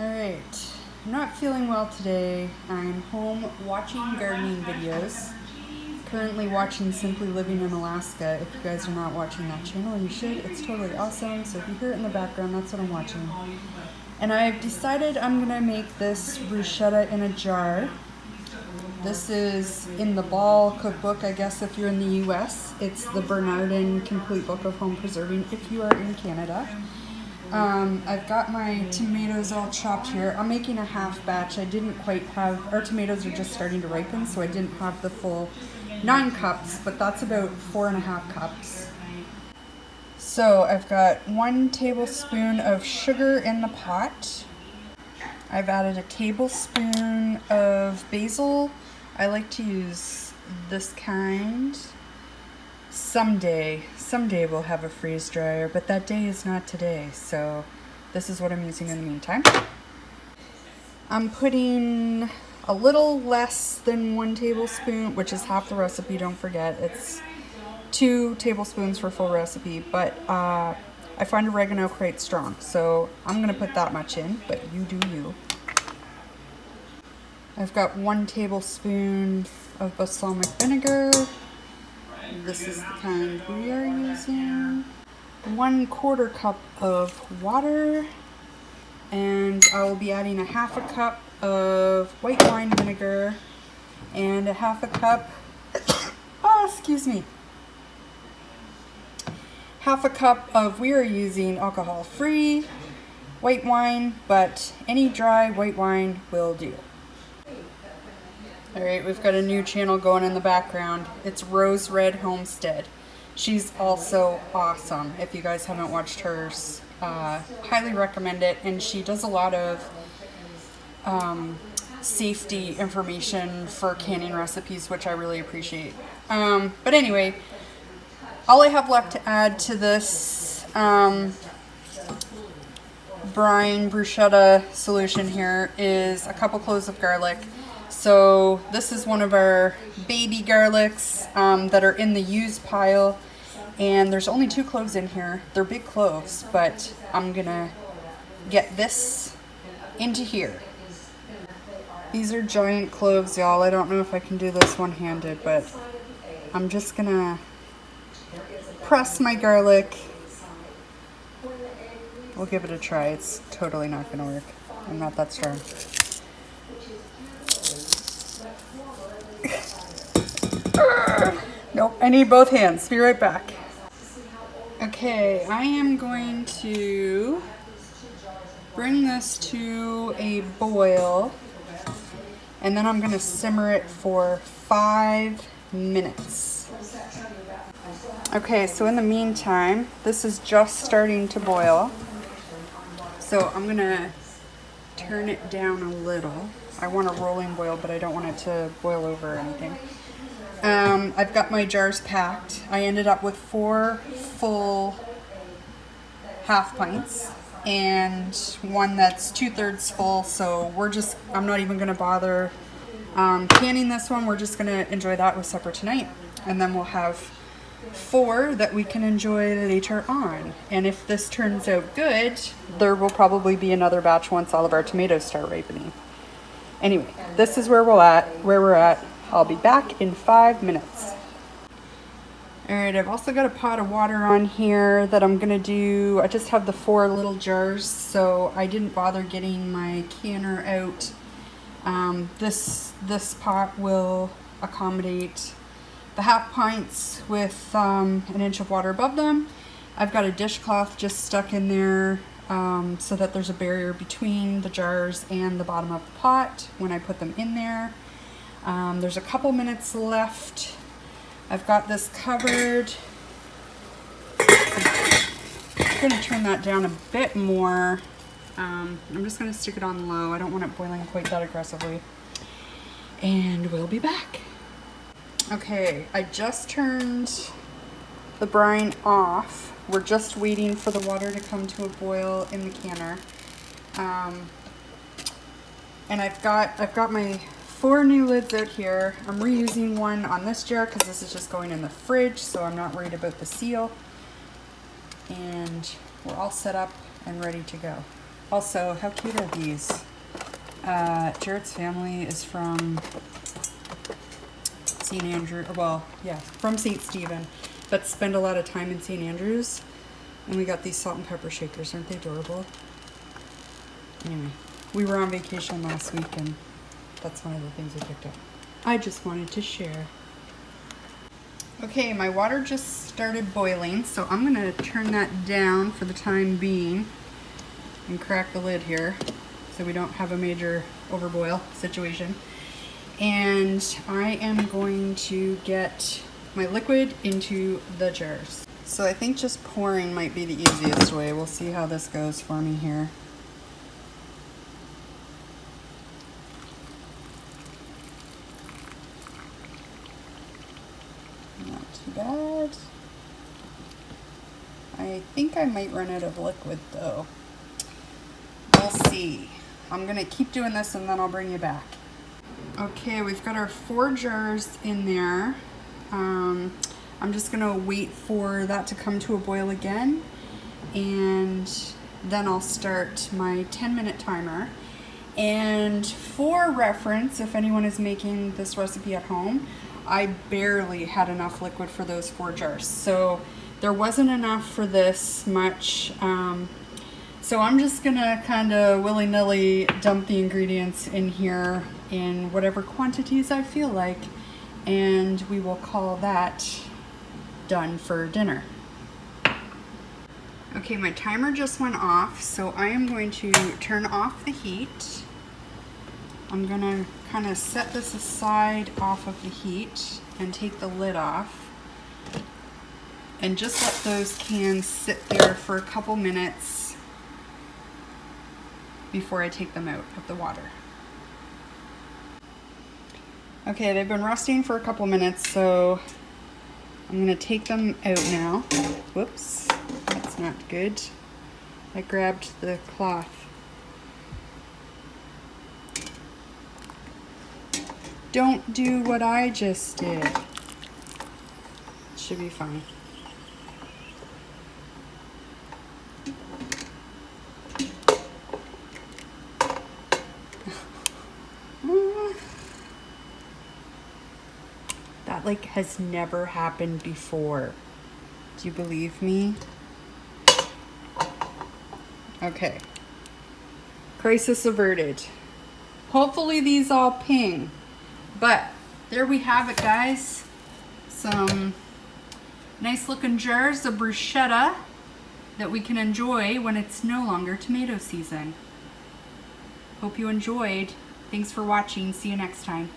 Alright, I'm not feeling well today. I'm home watching gardening videos. Currently watching Simply Living in Alaska. If you guys are not watching that channel, you should. It's totally awesome. So if you hear it in the background, that's what I'm watching. And I've decided I'm gonna make this bruschetta in a jar. This is in the Ball cookbook, I guess, if you're in the US. It's the Bernardin Complete Book of Home Preserving if you are in Canada. I've got my tomatoes all chopped here. I'm making a half batch. I didn't quite have, our tomatoes are just starting to ripen, so I didn't have the full 9 cups, but that's about 4.5 cups. So I've got 1 tablespoon of sugar in the pot. I've added a tablespoon of basil. I like to use this kind. Someday we'll have a freeze dryer, but that day is not today, so this is what I'm using in the meantime. I'm putting a little less than 1 tablespoon, which is half the recipe, don't forget. It's 2 tablespoons for full recipe, but I find oregano quite strong, so I'm gonna put that much in, but you do you. I've got 1 tablespoon of balsamic vinegar. This is the kind we are using. 1/4 cup of water, and I will be adding a half a cup of white wine vinegar and a half a cup, half a cup of, we are using alcohol-free white wine, but any dry white wine will do. Alright, we've got a new channel going in the background. It's Stivers Homestead. She's also awesome. If you guys haven't watched hers, highly recommend it. And she does a lot of safety information for canning recipes, which I really appreciate. But anyway, all I have left to add to this brine bruschetta solution here is a couple cloves of garlic. So this is one of our baby garlics that are in the used pile, and there's only 2 cloves in here. They're big cloves, but I'm gonna get this into here. These are giant cloves, y'all. I don't know if I can do this one-handed, but I'm just gonna press my garlic. We'll give it a try. It's totally not gonna work. I'm not that strong. Nope, I need both hands. Be right back. Okay, I am going to bring this to a boil, and then I'm going to simmer it for 5 minutes. Okay, so in the meantime, this is just starting to boil. So I'm going to turn it down a little. I want a rolling boil, but I don't want it to boil over or anything. I've got my jars packed. I ended up with 4 full half pints and 1 that's 2/3 full. So I'm not even going to bother canning this one. We're just going to enjoy that with supper tonight. And then we'll have 4 that we can enjoy later on. And if this turns out good, there will probably be another batch once all of our tomatoes start ripening. Anyway, this is where we're at. I'll be back in 5 minutes. Alright, I've also got a pot of water on here that I'm gonna do. I just have the 4 little jars, so I didn't bother getting my canner out. This pot will accommodate the half pints with 1 inch of water above them. I've got a dishcloth just stuck in there so that there's a barrier between the jars and the bottom of the pot when I put them in there. There's a couple minutes left. I've got this covered. I'm going to turn that down a bit more. I'm just going to stick it on low. I don't want it boiling quite that aggressively. And we'll be back. Okay, I just turned the brine off. We're just waiting for the water to come to a boil in the canner. And I've got my 4 new lids out here. I'm reusing one on this jar because this is just going in the fridge, so I'm not worried about the seal. And we're all set up and ready to go. Also, how cute are these? Jared's family is from St. Andrew, well, yeah, from St. Stephen, but spend a lot of time in St. Andrews. And we got these salt and pepper shakers. Aren't they adorable? Anyway, we were on vacation last week and that's one of the things we picked up. I just wanted to share. Okay, my water just started boiling, so I'm gonna turn that down for the time being and crack the lid here so we don't have a major overboil situation. And I am going to get my liquid into the jars. So I think just pouring might be the easiest way. We'll see how this goes for me here. Not too bad. I think I might run out of liquid though. We'll see. I'm gonna keep doing this and then I'll bring you back. Okay, we've got our 4 jars in there. I'm just gonna wait for that to come to a boil again, and then I'll start my 10-minute timer. And for reference, if anyone is making this recipe at home, I barely had enough liquid for those 4 jars. So there wasn't enough for this much. So I'm just gonna kind of willy-nilly dump the ingredients in here in whatever quantities I feel like, and we will call that done for dinner. Okay, my timer just went off, so I am going to turn off the heat. I'm gonna kind of set this aside off of the heat and take the lid off and just let those cans sit there for a couple minutes before I take them out of the water. Okay, they've been resting for a couple minutes, so I'm gonna take them out now. Whoops, that's not good. I grabbed the cloth. Don't do what I just did. It should be fine. That like has never happened before. Do you believe me? Okay. Crisis averted. Hopefully these all ping. But there we have it, guys. Some nice looking jars of bruschetta that we can enjoy when it's no longer tomato season. Hope you enjoyed. Thanks for watching. See you next time.